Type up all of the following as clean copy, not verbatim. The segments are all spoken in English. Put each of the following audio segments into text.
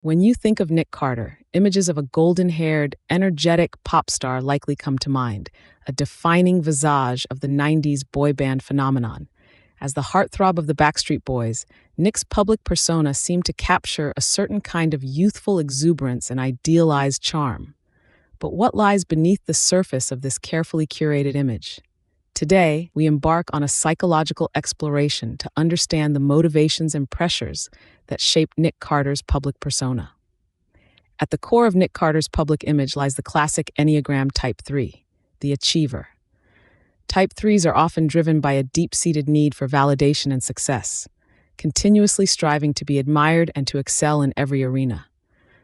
When you think of Nick Carter, images of a golden haired, energetic pop star likely come to mind, a defining visage of the 90s boy band phenomenon. As the heartthrob of the Backstreet Boys, Nick's public persona seemed to capture a certain kind of youthful exuberance and idealized charm. But what lies beneath the surface of this carefully curated image? Today, we embark on a psychological exploration to understand the motivations and pressures that shaped Nick Carter's public persona. At the core of Nick Carter's public image lies the classic Enneagram Type 3, the achiever. Type 3s are often driven by a deep-seated need for validation and success, continuously striving to be admired and to excel in every arena.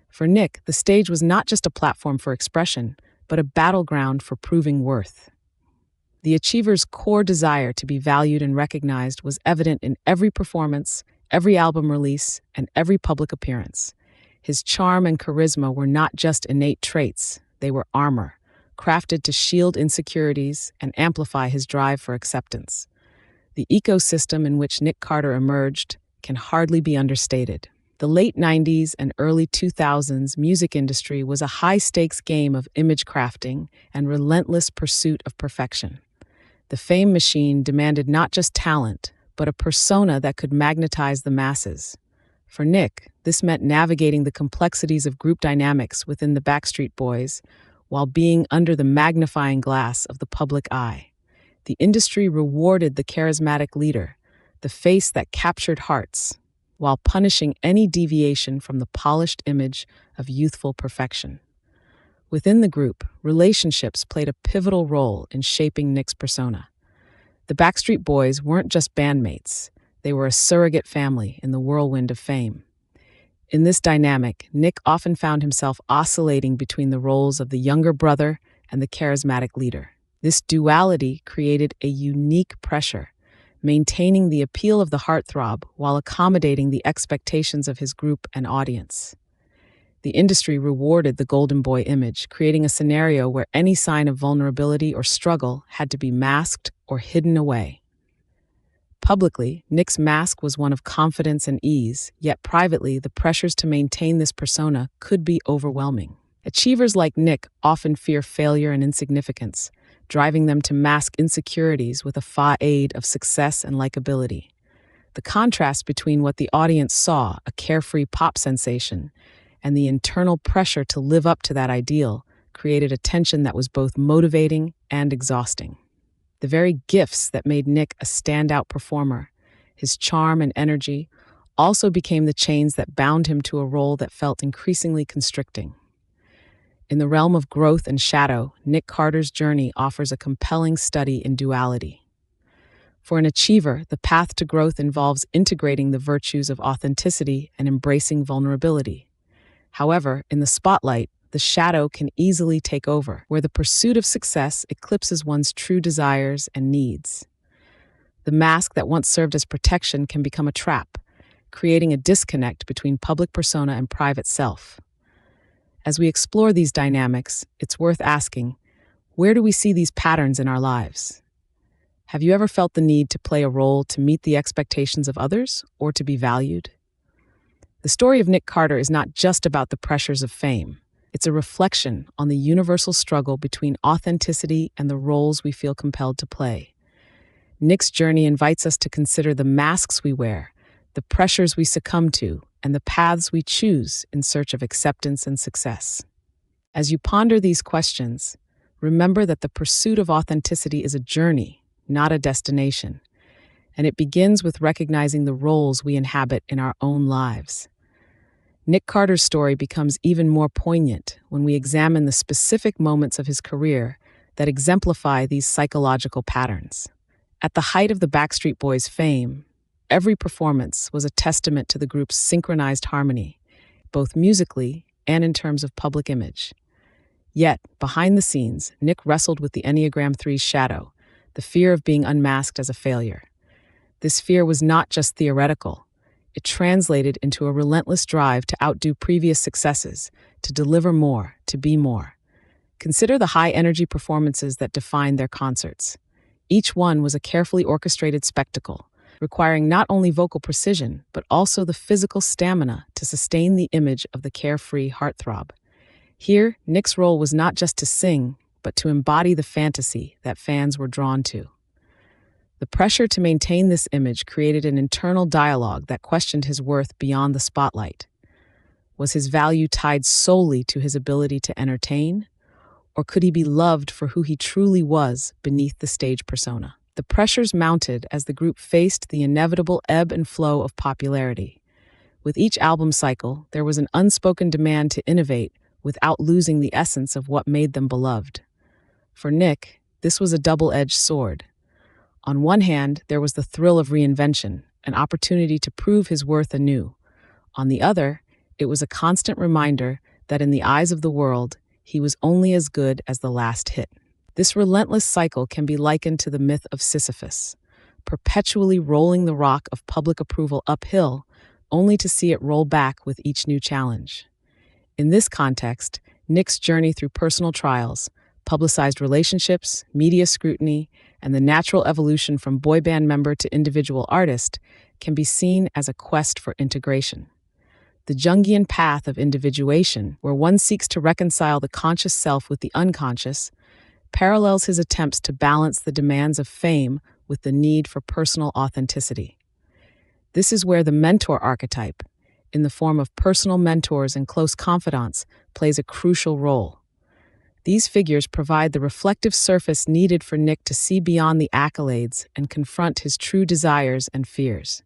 For Nick, the stage was not just a platform for expression, but a battleground for proving worth. The achiever's core desire to be valued and recognized was evident in every performance, every album release, and every public appearance. His charm and charisma were not just innate traits, they were armor, crafted to shield insecurities and amplify his drive for acceptance. The ecosystem in which Nick Carter emerged can hardly be understated. The late 90s and early 2000s music industry was a high-stakes game of image crafting and relentless pursuit of perfection. The fame machine demanded not just talent, but a persona that could magnetize the masses. For Nick, this meant navigating the complexities of group dynamics within the Backstreet Boys while being under the magnifying glass of the public eye. The industry rewarded the charismatic leader, the face that captured hearts, while punishing any deviation from the polished image of youthful perfection. Within the group, relationships played a pivotal role in shaping Nick's persona. The Backstreet Boys weren't just bandmates, they were a surrogate family in the whirlwind of fame. In this dynamic, Nick often found himself oscillating between the roles of the younger brother and the charismatic leader. This duality created a unique pressure, maintaining the appeal of the heartthrob while accommodating the expectations of his group and audience. The industry rewarded the golden boy image, creating a scenario where any sign of vulnerability or struggle had to be masked or hidden away. Publicly, Nick's mask was one of confidence and ease, yet privately, the pressures to maintain this persona could be overwhelming. Achievers like Nick often fear failure and insignificance, driving them to mask insecurities with a facade of success and likability. The contrast between what the audience saw, a carefree pop sensation, and the internal pressure to live up to that ideal created a tension that was both motivating and exhausting. The very gifts that made Nick a standout performer, his charm and energy, also became the chains that bound him to a role that felt increasingly constricting. In the realm of growth and shadow, Nick Carter's journey offers a compelling study in duality. For an achiever, the path to growth involves integrating the virtues of authenticity and embracing vulnerability. However, in the spotlight, the shadow can easily take over, where the pursuit of success eclipses one's true desires and needs. The mask that once served as protection can become a trap, creating a disconnect between public persona and private self. As we explore these dynamics, it's worth asking, where do we see these patterns in our lives? Have you ever felt the need to play a role to meet the expectations of others or to be valued? The story of Nick Carter is not just about the pressures of fame. It's a reflection on the universal struggle between authenticity and the roles we feel compelled to play. Nick's journey invites us to consider the masks we wear, the pressures we succumb to, and the paths we choose in search of acceptance and success. As you ponder these questions, remember that the pursuit of authenticity is a journey, not a destination, and it begins with recognizing the roles we inhabit in our own lives. Nick Carter's story becomes even more poignant when we examine the specific moments of his career that exemplify these psychological patterns. At the height of the Backstreet Boys' fame, every performance was a testament to the group's synchronized harmony, both musically and in terms of public image. Yet, behind the scenes, Nick wrestled with the Enneagram 3's shadow, the fear of being unmasked as a failure. This fear was not just theoretical. It translated into a relentless drive to outdo previous successes, to deliver more, to be more. Consider the high-energy performances that defined their concerts. Each one was a carefully orchestrated spectacle, requiring not only vocal precision, but also the physical stamina to sustain the image of the carefree heartthrob. Here, Nick's role was not just to sing, but to embody the fantasy that fans were drawn to. The pressure to maintain this image created an internal dialogue that questioned his worth beyond the spotlight. Was his value tied solely to his ability to entertain? Or could he be loved for who he truly was beneath the stage persona? The pressures mounted as the group faced the inevitable ebb and flow of popularity. With each album cycle, there was an unspoken demand to innovate without losing the essence of what made them beloved. For Nick, this was a double-edged sword. On one hand, there was the thrill of reinvention, an opportunity to prove his worth anew. On the other, it was a constant reminder that in the eyes of the world, he was only as good as the last hit. This relentless cycle can be likened to the myth of Sisyphus, perpetually rolling the rock of public approval uphill, only to see it roll back with each new challenge. In this context, Nick's journey through personal trials, publicized relationships, media scrutiny, and the natural evolution from boy band member to individual artist can be seen as a quest for integration. The Jungian path of individuation, where one seeks to reconcile the conscious self with the unconscious, parallels his attempts to balance the demands of fame with the need for personal authenticity. This is where the mentor archetype, in the form of personal mentors and close confidants, plays a crucial role. These figures provide the reflective surface needed for Nick to see beyond the accolades and confront his true desires and fears.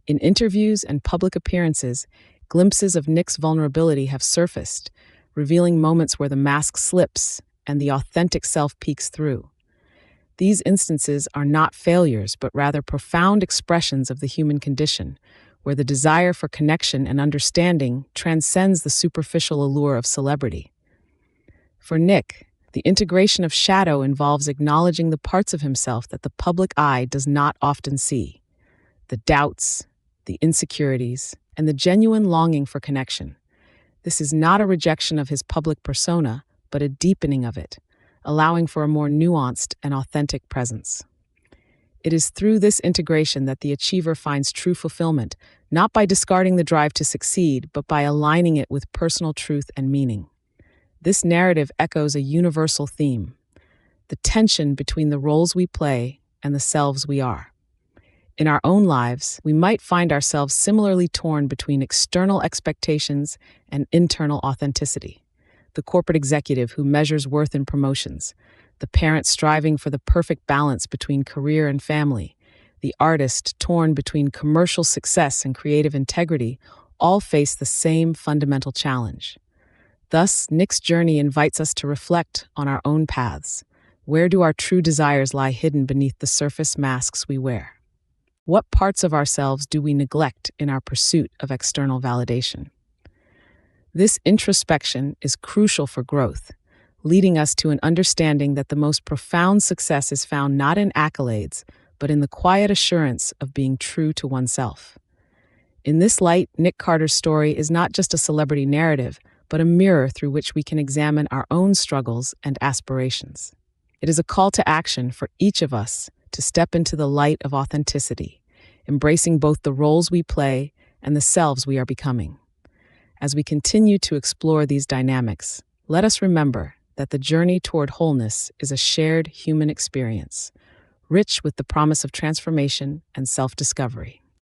In interviews and public appearances, glimpses of Nick's vulnerability have surfaced, revealing moments where the mask slips and the authentic self peeks through. These instances are not failures, but rather profound expressions of the human condition, where the desire for connection and understanding transcends the superficial allure of celebrity. For Nick, the integration of shadow involves acknowledging the parts of himself that the public eye does not often see: the doubts, the insecurities, and the genuine longing for connection. This is not a rejection of his public persona, but a deepening of it, allowing for a more nuanced and authentic presence. It is through this integration that the achiever finds true fulfillment, not by discarding the drive to succeed, but by aligning it with personal truth and meaning. This narrative echoes a universal theme: the tension between the roles we play and the selves we are. In our own lives, we might find ourselves similarly torn between external expectations and internal authenticity. The corporate executive who measures worth in promotions, the parent striving for the perfect balance between career and family, the artist torn between commercial success and creative integrity, all face the same fundamental challenge. Thus, Nick's journey invites us to reflect on our own paths. Where do our true desires lie hidden beneath the surface masks we wear? What parts of ourselves do we neglect in our pursuit of external validation? This introspection is crucial for growth, leading us to an understanding that the most profound success is found not in accolades, but in the quiet assurance of being true to oneself. In this light, Nick Carter's story is not just a celebrity narrative, but a mirror through which we can examine our own struggles and aspirations. It is a call to action for each of us to step into the light of authenticity, embracing both the roles we play and the selves we are becoming. As we continue to explore these dynamics, let us remember that the journey toward wholeness is a shared human experience, rich with the promise of transformation and self-discovery.